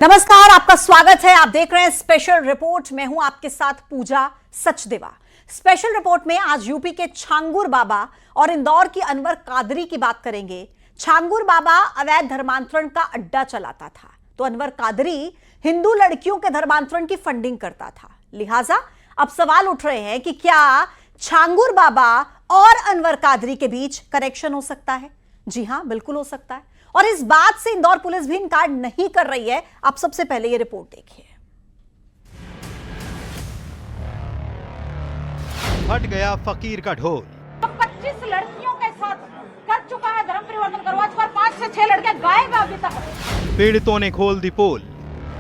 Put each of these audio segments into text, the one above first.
नमस्कार, आपका स्वागत है। आप देख रहे हैं स्पेशल रिपोर्ट। मैं हूं आपके साथ पूजा सचदेवा। स्पेशल रिपोर्ट में आज यूपी के छांगुर बाबा और इंदौर की अनवर कादरी की बात करेंगे। छांगुर बाबा अवैध धर्मांतरण का अड्डा चलाता था, तो अनवर कादरी हिंदू लड़कियों के धर्मांतरण की फंडिंग करता था। लिहाजा अब सवाल उठ रहे हैं कि क्या छांगुर बाबा और अनवर कादरी के बीच कनेक्शन हो सकता है? जी हां, बिल्कुल हो सकता है, और इस बात से इंदौर पुलिस भी इनकार नहीं कर रही है। आप सबसे पहले ये रिपोर्ट देखिए। फट गया फकीर का ढोल। 25 लड़कियों के साथ कर चुका है धर्म परिवर्तन करवा चुका, 5 से 6 लड़के गायब है अभी तक। पीड़ितों ने खोल दी पोल।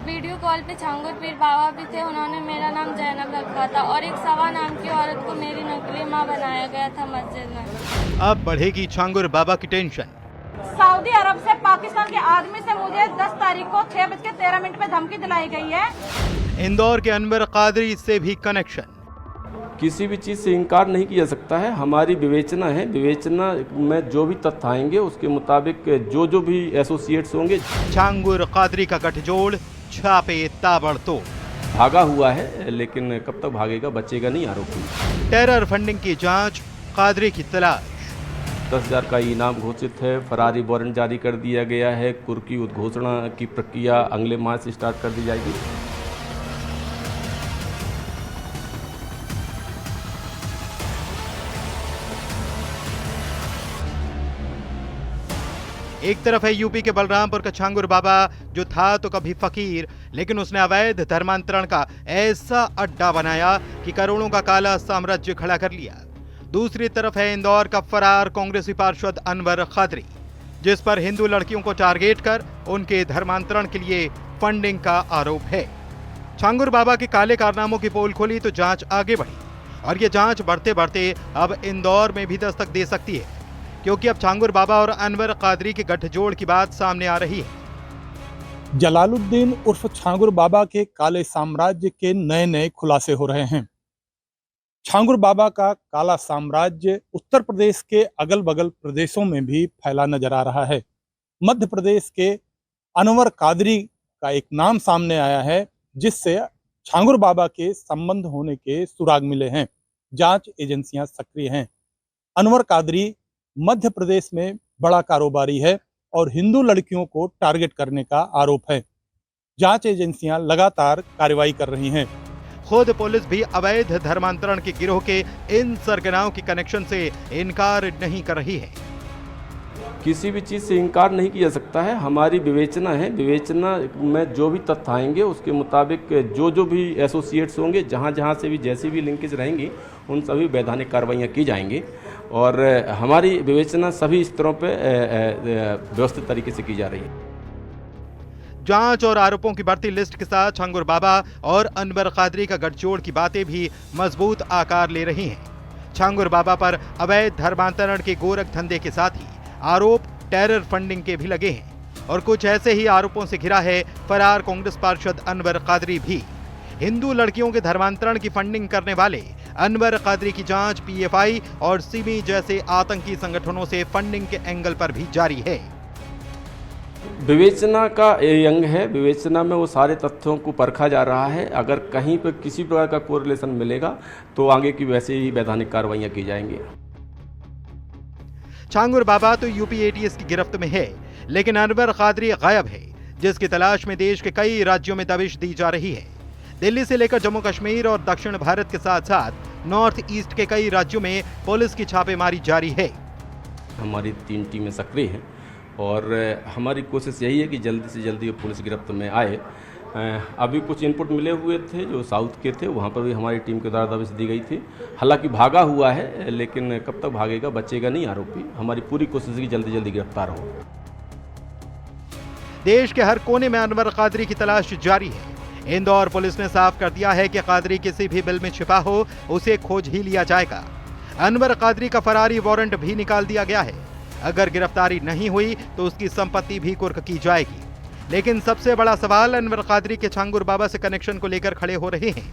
वीडियो कॉल पे छांगुर पीर बाबा भी थे। उन्होंने मेरा नाम जैनब रखा था और एक सवा नाम की औरत को मेरी नकली माँ बनाया गया था मस्जिद में। अब बढ़ेगी छांगुर बाबा की टेंशन। सऊदी अरब से पाकिस्तान के आदमी से मुझे 10 तारीख को 6:13 पे धमकी दिलाई गई है। इंदौर के अनवर कादरी से भी कनेक्शन। किसी भी चीज़ से इनकार नहीं किया जा सकता है। हमारी विवेचना है, विवेचना में जो भी तथ्य आएंगे उसके मुताबिक जो भी एसोसिएट्स होंगे। छांगुर कादरी का गठजोड़, छापे ताबड़तोड़। भागा हुआ है, लेकिन कब तक भागेगा, बचेगा नहीं आरोपी। टेरर फंडिंग की जांच, कादरी की तलाश। 10,000 का इनाम घोषित है। फरारी वारंट जारी कर दिया गया है। कुर्की उद्घोषणा की प्रक्रिया अगले माह से स्टार्ट कर दी जाएगी। एक तरफ है यूपी के बलरामपुर का छांगुर बाबा, जो था तो कभी फकीर, लेकिन उसने अवैध धर्मांतरण का ऐसा अड्डा बनाया कि करोड़ों का काला साम्राज्य खड़ा कर लिया। दूसरी तरफ है इंदौर का फरार कांग्रेसी पार्षद अनवर कादरी, जिस पर हिंदू लड़कियों को टारगेट कर उनके धर्मांतरण के लिए फंडिंग का आरोप है। छांगुर बाबा के काले कारनामों की पोल खुली तो जांच आगे बढ़ी, और ये जांच बढ़ते बढ़ते अब इंदौर में भी दस्तक दे सकती है, क्योंकि अब छांगुर बाबा और अनवर कादरी के गठजोड़ की बात सामने आ रही है। जलालुद्दीन उर्फ छांगुर बाबा के काले साम्राज्य के नए नए खुलासे हो रहे हैं। छांगुर बाबा का काला साम्राज्य उत्तर प्रदेश के अगल बगल प्रदेशों में भी फैला नजर आ रहा है। मध्य प्रदेश के अनवर कादरी का एक नाम सामने आया है, जिससे छांगुर बाबा के संबंध होने के सुराग मिले हैं। जांच एजेंसियां सक्रिय हैं। अनवर कादरी मध्य प्रदेश में बड़ा कारोबारी है और हिंदू लड़कियों को टारगेट करने का आरोप है। जांच एजेंसियां लगातार कार्रवाई कर रही हैं। खुद पुलिस भी अवैध धर्मांतरण के गिरोह के इन सरगनाओं की कनेक्शन से इनकार नहीं कर रही है। किसी भी चीज़ से इनकार नहीं किया जा सकता है। हमारी विवेचना है, विवेचना में जो भी तथ्य आएंगे उसके मुताबिक जो भी एसोसिएट्स होंगे, जहाँ से भी जैसी भी लिंकेज रहेंगी, उन सभी वैधानिक कार्रवाइयाँ की जाएंगी। और हमारी विवेचना सभी स्तरों पे व्यवस्थित तरीके से की जा रही है। जांच और आरोपों की बढ़ती लिस्ट के साथ छांगुर बाबा और अनवर कादरी का गठजोड़ की बातें भी मजबूत आकार ले रही हैं। छांगुर बाबा पर अवैध धर्मांतरण के गोरख धंधे के साथ ही आरोप टेरर फंडिंग के भी लगे हैं, और कुछ ऐसे ही आरोपों से घिरा है फरार कांग्रेस पार्षद अनवर कादरी भी। हिंदू लड़कियों के धर्मांतरण की फंडिंग करने वाले अनवर कादरी की जांच पीएफआई और सिमी जैसे आतंकी संगठनों से फंडिंग के एंगल पर भी जारी है। विवेचना का ये अंग है। विवेचना में वो सारे तथ्यों को परखा जा रहा है। अगर कहीं पर किसी प्रकार का कोरिलेशन मिलेगा तो आगे की वैसे ही वैधानिक कार्रवाइयाँ की जाएंगी। छांगुर बाबा तो यूपी एटीएस की गिरफ्त में है, लेकिन अनवर कादरी गायब है, जिसकी तलाश में देश के कई राज्यों में दबिश दी जा रही है। दिल्ली से लेकर जम्मू कश्मीर और दक्षिण भारत के साथ साथ नॉर्थ ईस्ट के कई राज्यों में पुलिस की छापेमारी जारी है। हमारी 3 टीमें सक्रिय हैं और हमारी कोशिश यही है कि जल्दी से जल्दी पुलिस गिरफ्त में आए। अभी कुछ इनपुट मिले हुए थे जो साउथ के थे, वहाँ पर भी हमारी टीम के द्वारा दबिश दी गई थी। हालांकि भागा हुआ है, लेकिन कब तक भागेगा, बचेगा नहीं आरोपी। हमारी पूरी कोशिश है कि जल्दी जल्दी गिरफ्तार हो। देश के हर कोने में अनवर कादरी की तलाश जारी है। इंदौर पुलिस ने साफ कर दिया है कि कादरी किसी भी बिल में छिपा हो, उसे खोज ही लिया जाएगा। अनवर कादरी का फरारी वारंट भी निकाल दिया गया है। अगर गिरफ्तारी नहीं हुई तो उसकी संपत्ति भी कुर्क की जाएगी। लेकिन सबसे बड़ा सवाल अनवर कादरी के छांगुर बाबा से कनेक्शन को लेकर खड़े हो रहे हैं।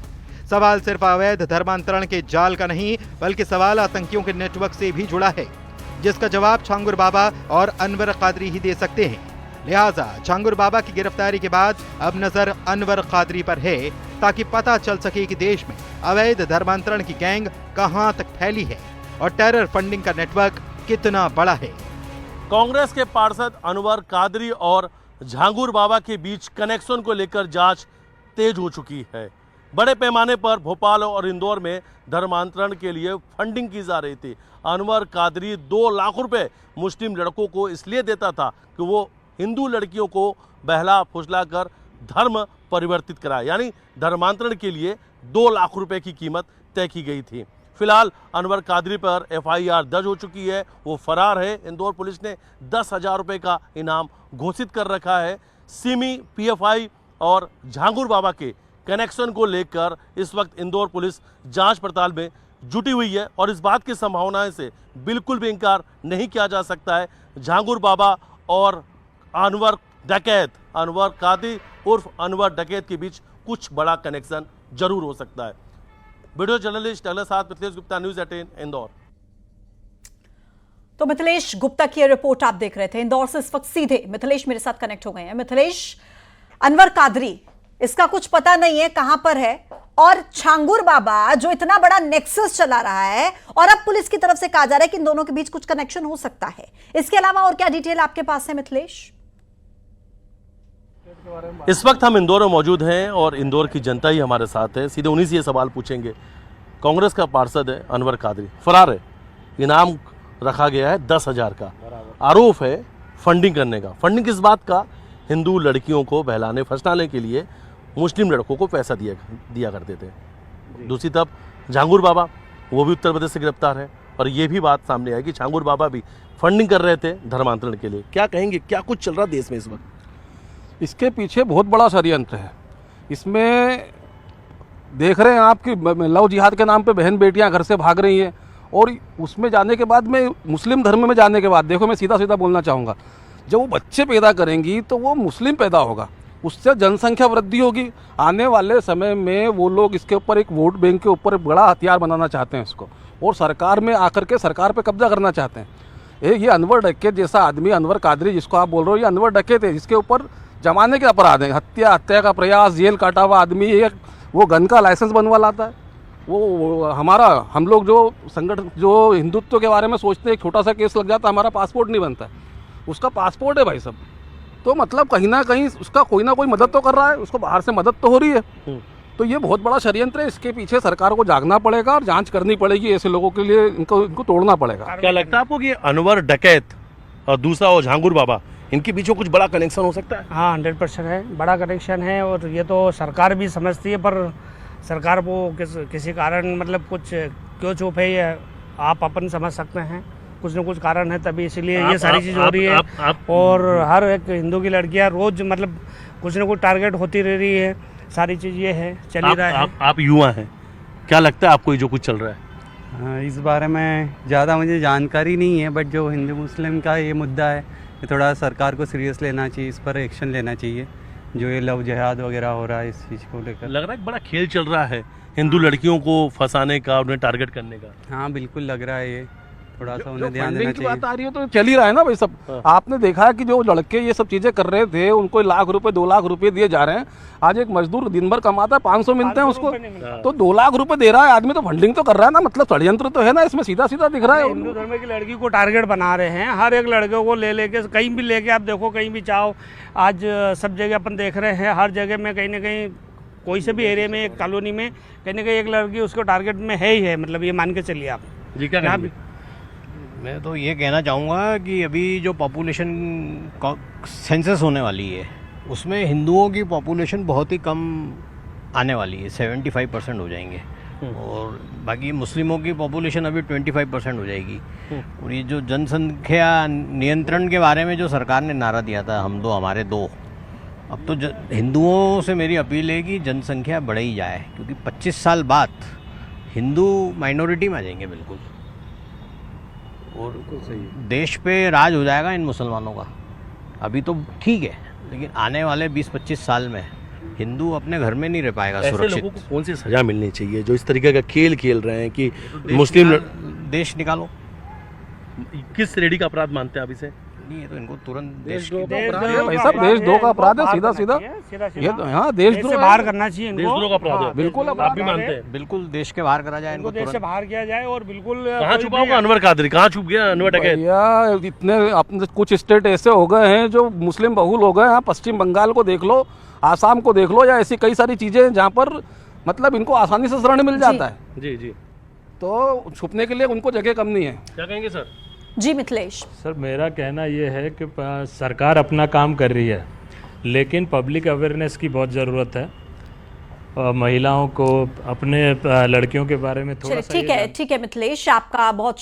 सवाल सिर्फ अवैध धर्मांतरण के जाल का नहीं, बल्कि सवाल आतंकियों के नेटवर्क से भी जुड़ा है, जिसका जवाब छांगुर बाबा और अनवर कादरी ही दे सकते हैं। लिहाजा छांगुर बाबा की गिरफ्तारी के बाद अब नजर अनवर कादरी पर है, ताकि पता चल सके कि देश में अवैध धर्मांतरण की गैंग कहां तक फैली है और टेरर फंडिंग का नेटवर्क कितना बड़ा है। कांग्रेस के पार्षद अनवर कादरी और झांगुर बाबा के बीच कनेक्शन को लेकर जांच तेज हो चुकी है। बड़े पैमाने पर भोपाल और इंदौर में धर्मांतरण के लिए फंडिंग की जा रही थी। अनवर कादरी 2 लाख रुपए मुस्लिम लड़कों को इसलिए देता था कि वो हिंदू लड़कियों को बहला फुसला कर धर्म परिवर्तित कराए, यानी धर्मांतरण के लिए 2 लाख रुपए की कीमत तय की गई थी। फिलहाल अनवर कादरी पर FIR दर्ज हो चुकी है, वो फरार है। इंदौर पुलिस ने 10,000 रुपए का इनाम घोषित कर रखा है। सिमी, PFI और झांगुर बाबा के कनेक्शन को लेकर इस वक्त इंदौर पुलिस जांच पड़ताल में जुटी हुई है और इस बात की संभावनाएं से बिल्कुल भी इनकार नहीं किया जा सकता है। झांगुर बाबा और अनवर डकैत, अनवर कादरी उर्फ अनवर डकैत के बीच कुछ बड़ा कनेक्शन जरूर हो सकता है। वीडियो जर्नलिस्ट अगले साथ मिथिलेश गुप्ता, न्यूज़ 18 इंदौर। तो मिथिलेश गुप्ता की ये रिपोर्ट आप देख रहे थे। इंदौर से इस वक्त सीधे मिथिलेश मेरे साथ कनेक्ट हो गए हैं। मिथिलेश, अनवर कादरी, इसका कुछ पता नहीं है कहां पर है, और छांगुर बाबा जो इतना बड़ा नेक्सस चला रहा है और अब पुलिस की तरफ से कहा जा रहा है कि इन दोनों के बीच कुछ कनेक्शन हो सकता है, इसके अलावा और क्या डिटेल आपके पास है मिथिलेश? इस वक्त हम इंदौर में मौजूद हैं और इंदौर की जनता ही हमारे साथ है। सीधे उन्हीं से ये सवाल पूछेंगे। कांग्रेस का पार्षद है अनवर कादरी, फरार है। इनाम रखा गया है 10,000 का। आरोप है फंडिंग करने का। फंडिंग किस बात का? हिंदू लड़कियों को बहलाने फंसाने के लिए मुस्लिम लड़कों को पैसा दिया करते थे। दूसरी तरफ झांगुर बाबा, वो भी उत्तर प्रदेश से गिरफ्तार है और ये भी बात सामने आई कि झांगुर बाबा भी फंडिंग कर रहे थे धर्मांतरण के लिए। क्या कहेंगे, क्या कुछ चल रहा देश में इस वक्त? इसके पीछे बहुत बड़ा षड्यंत्र है। इसमें देख रहे हैं आप कि लव जिहाद के नाम पे बहन बेटियां घर से भाग रही हैं, और उसमें जाने के बाद में मुस्लिम धर्म में जाने के बाद, देखो मैं सीधा सीधा बोलना चाहूँगा, जब वो बच्चे पैदा करेंगी तो वो मुस्लिम पैदा होगा, उससे जनसंख्या वृद्धि होगी। आने वाले समय में वो लोग इसके ऊपर एक वोट बैंक के ऊपर बड़ा हथियार बनाना चाहते हैं इसको, और सरकार में आकर के सरकार पे कब्जा करना चाहते हैं। ये अनवर डकैत जैसा आदमी, अनवर कादरी जिसको आप बोल रहे हो, ये अनवर डकैत है, जिसके ऊपर जमाने के अपराध हैं, हत्या का प्रयास, जेल काटा हुआ आदमी। वो गन का लाइसेंस बनवा लाता है। वो हम लोग जो संगठन जो हिंदुत्व के बारे में सोचते हैं, एक छोटा सा केस लग जाता है, हमारा पासपोर्ट नहीं बनता है, उसका पासपोर्ट है भाई सब। तो मतलब कहीं ना कहीं उसका कोई ना कोई मदद तो कर रहा है, उसको बाहर से मदद तो हो रही है। तो ये बहुत बड़ा षड्यंत्र है। इसके पीछे सरकार को जागना पड़ेगा और जांच करनी पड़ेगी। ऐसे लोगों के लिए इनको तोड़ना पड़ेगा। क्या लगता है आपको कि अनवर डकैत और दूसरा और झांगुर बाबा, इनके बीच कुछ बड़ा कनेक्शन हो सकता है? हाँ, 100% है, बड़ा कनेक्शन है। और ये तो सरकार भी समझती है, पर सरकार को किसी कारण मतलब कुछ क्यों चुप है, ये आप अपन समझ सकते हैं। कुछ न कुछ कारण है, तभी इसीलिए ये सारी चीज़ हो रही है। और हर एक हिंदू की लड़कियां रोज मतलब कुछ न कुछ टारगेट होती रह रही है। सारी चीज़ ये है, चल ही रहा है। आप युवा हैं, क्या लगता है आपको ये जो कुछ चल रहा है? इस बारे में ज़्यादा मुझे जानकारी नहीं है, बट जो हिंदू मुस्लिम का ये मुद्दा है, ये थोड़ा सरकार को सीरियस लेना चाहिए, इस पर एक्शन लेना चाहिए। जो ये लव जिहाद वगैरह हो रहा है, इस चीज़ को लेकर लग रहा है बड़ा खेल चल रहा है हिंदू लड़कियों को फंसाने का, उन्हें टारगेट करने का। हाँ, बिल्कुल लग रहा है। ये थोड़ा सा उन्हें ध्यान देना चाहिए। बात आ रही है तो चल ही रहा है ना भाई सब। आपने देखा है कि जो लड़के ये सब चीजें कर रहे थे, उनको 1 लाख रुपए 2 लाख रुपए दिए जा रहे हैं। आज एक मजदूर दिन भर कमाता है, 500 मिलते हैं उसको, तो 2 लाख रुपए दे रहा है आदमी, तो फंडिंग तो कर रहा है ना। मतलब षड्यंत्र तो है ना इसमें, सीधा सीधा दिख रहा है। हिंदू धर्म की लड़की को टारगेट बना रहे हैं। हर एक लड़के को ले लेके कहीं भी लेके आप देखो, कहीं भी चाहो। आज सब जगह अपन देख रहे हैं, हर जगह में कहीं ना कहीं कोई से भी एरिया में, एक कॉलोनी में कहीं ना कहीं एक लड़की उसको टारगेट में है ही है। मतलब ये मान के चलिए आप जी। क्या यहाँ भी मैं तो ये कहना चाहूँगा कि अभी जो पॉपुलेशन सेंसस होने वाली है, उसमें हिंदुओं की पॉपुलेशन बहुत ही कम आने वाली है, 75% हो जाएंगे, और बाकी मुस्लिमों की पॉपुलेशन अभी 25% हो जाएगी। और ये जो जनसंख्या नियंत्रण के बारे में जो सरकार ने नारा दिया था, हम दो हमारे दो, अब तो हिंदुओं से मेरी अपील है कि जनसंख्या बढ़ ही जाए, क्योंकि 25 साल बाद हिंदू माइनॉरिटी में आ जाएंगे बिल्कुल, और देश पे राज हो जाएगा इन मुसलमानों का। अभी तो ठीक है, लेकिन आने वाले 20-25 साल में हिंदू अपने घर में नहीं रह पाएगा सुरक्षित। लोगों को कौन सी सजा मिलनी चाहिए जो इस तरीके का खेल खेल रहे हैं कि मुस्लिम? देश निकालो। किस श्रेणी का अपराध मानते हैं आप इसे? नहीं है तो इनको तुरंत देश देशद्रोह की का अपराध है भाई साहब, देशद्रोह का अपराध है सीधा सीधा। ये तो हाँ देशद्रोह से बाहर करना चाहिए इनको। देशद्रोह का अपराध है, बिल्कुल आप भी मानते हैं? बिल्कुल देश के बाहर करा जाए इनको इनको देश से तुरंत। बाहर किया जाए और बिल्कुल कहाँ छुपा होगा अनवर कादरी, कहाँ छुप गया अनवर डकैत? भैया इतने अपने कुछ स्टेट ऐसे हो गए हैं जो मुस्लिम बहुल हो गए हैं। पश्चिम बंगाल को देख लो, आसाम को देख लो, या ऐसी कई सारी चीजें हैं जहाँ पर मतलब इनको आसानी से शरण मिल जाता है। जी जी, तो छुपने के लिए उनको जगह कम नहीं है। क्या कहेंगे सर? जी मिथिलेश। सर मेरा कहना ये है कि सरकार अपना काम कर रही है, लेकिन पब्लिक अवेयरनेस की बहुत ज़रूरत है। महिलाओं को अपने लड़कियों के बारे में थोड़ा सा ठीक है मिथिलेश, आपका बहुत